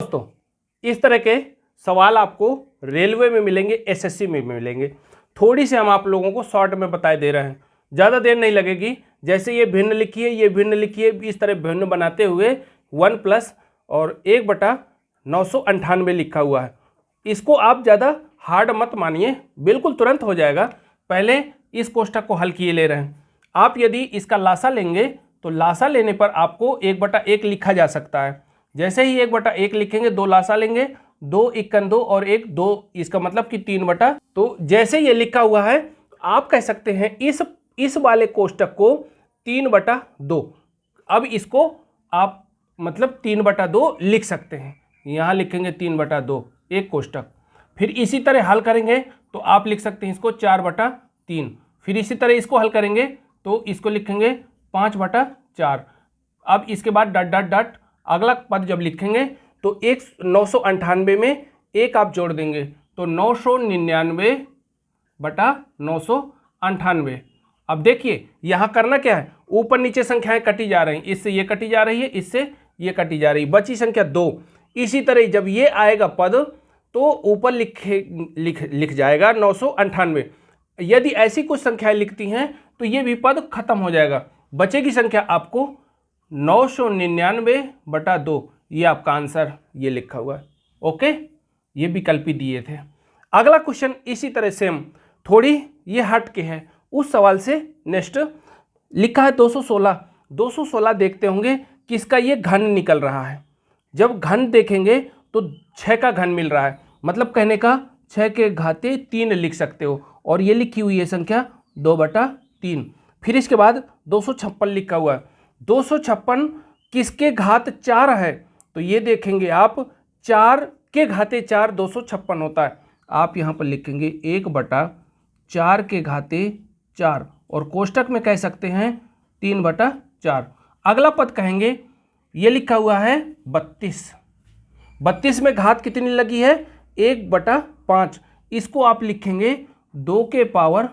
दोस्तों इस तरह के सवाल आपको रेलवे में मिलेंगे, एसएससी में मिलेंगे। थोड़ी से हम आप लोगों को शॉर्ट में बताए दे रहे हैं, ज़्यादा देर नहीं लगेगी। जैसे ये भिन्न लिखिए, ये भिन्न लिखिए, इस तरह भिन्न बनाते हुए 1 प्लस और 1/998 लिखा हुआ है। इसको आप ज़्यादा हार्ड मत मानिए, बिल्कुल तुरंत हो जाएगा। पहले इस कोष्ठक को हल किए ले रहे हैं। आप यदि इसका लासा लेंगे तो लासा लेने पर आपको 1/1 लिखा जा सकता है। जैसे ही 1/1 लिखेंगे, 2 लासा लेंगे, 2 × 2 और 1 2, इसका मतलब कि 3 तो जैसे ये लिखा हुआ है आप कह सकते हैं इस वाले कोष्ठक को 3/2। अब इसको आप मतलब 3/2 लिख सकते हैं। यहाँ लिखेंगे 3/2 एक कोष्ठक। फिर इसी तरह हल करेंगे तो आप लिख सकते हैं इसको 4/3। फिर इसी तरह इसको हल करेंगे तो इसको लिखेंगे 5/4। अब इसके बाद डॉट डॉट डॉट अगला पद जब लिखेंगे तो 998 में एक आप जोड़ देंगे तो 999/998। अब देखिए यहाँ करना क्या है, ऊपर नीचे संख्याएं कटी जा रही हैं, इससे ये कटी जा रही है, इससे ये कटी जा रही है, बची संख्या 2। इसी तरह जब ये आएगा पद तो ऊपर लिख जाएगा 998। यदि ऐसी कुछ संख्याएं लिखती हैं तो ये भी पद खत्म हो जाएगा। बचेगी संख्या आपको 999/2। ये आपका आंसर ये लिखा हुआ है। ओके, ये विकल्प ही दिए थे। अगला क्वेश्चन इसी तरह सेम, थोड़ी ये हट के है उस सवाल से। नेक्स्ट लिखा है 216 देखते होंगे किसका ये घन निकल रहा है। जब घन देखेंगे तो 6 का घन मिल रहा है, मतलब कहने का 6 के घाते 3 लिख सकते हो, और ये लिखी हुई है संख्या 2/3। फिर इसके बाद 256 लिखा हुआ है। 256 किसके घात 4 है, तो ये देखेंगे आप 4 के घाते 4 256 होता है। आप यहाँ पर लिखेंगे 1/4 के घाते 4 और कोष्ठक में कह सकते हैं 3/4। अगला पद कहेंगे ये लिखा हुआ है 32 में घात कितनी लगी है 1/5। इसको आप लिखेंगे 2 के पावर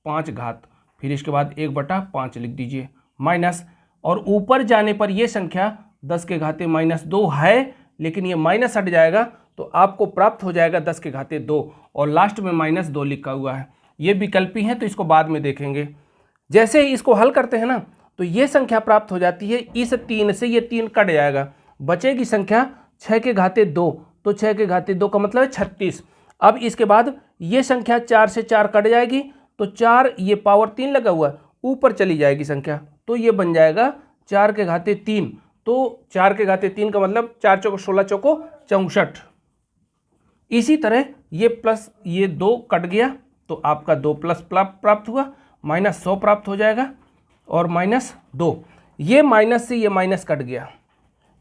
5 घात। फिर इसके बाद 1/5 लिख दीजिए माइनस, और ऊपर जाने पर यह संख्या 10 के घाते -2 है, लेकिन ये माइनस हट जाएगा तो आपको प्राप्त हो जाएगा 10 के घाते 2 और लास्ट में -2 लिखा हुआ है। ये विकल्पी है तो इसको बाद में देखेंगे। जैसे ही इसको हल करते हैं ना तो ये संख्या प्राप्त हो जाती है। इस 3 से ये 3 कट जाएगा, बचेगी संख्या 6 के घाते 2, तो 6 के घाते 2 का मतलब है 36। अब इसके बाद ये संख्या 4 से 4 कट जाएगी तो 4 ये पावर 3 लगा हुआ है ऊपर चली जाएगी संख्या, तो ये बन जाएगा 4 के घाते 3। तो 4 के घाते 3 का मतलब 4 चौको 16 चौको 64। इसी तरह ये प्लस ये 2 कट गया तो आपका 2 प्लस प्राप्त हुआ, -100 प्राप्त हो जाएगा और -2। ये माइनस से ये माइनस कट गया,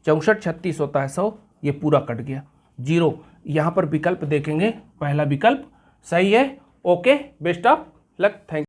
64 36 होता है 100, ये पूरा कट गया 0। यहाँ पर विकल्प देखेंगे, पहला विकल्प सही है। Okay, best of luck, thank you.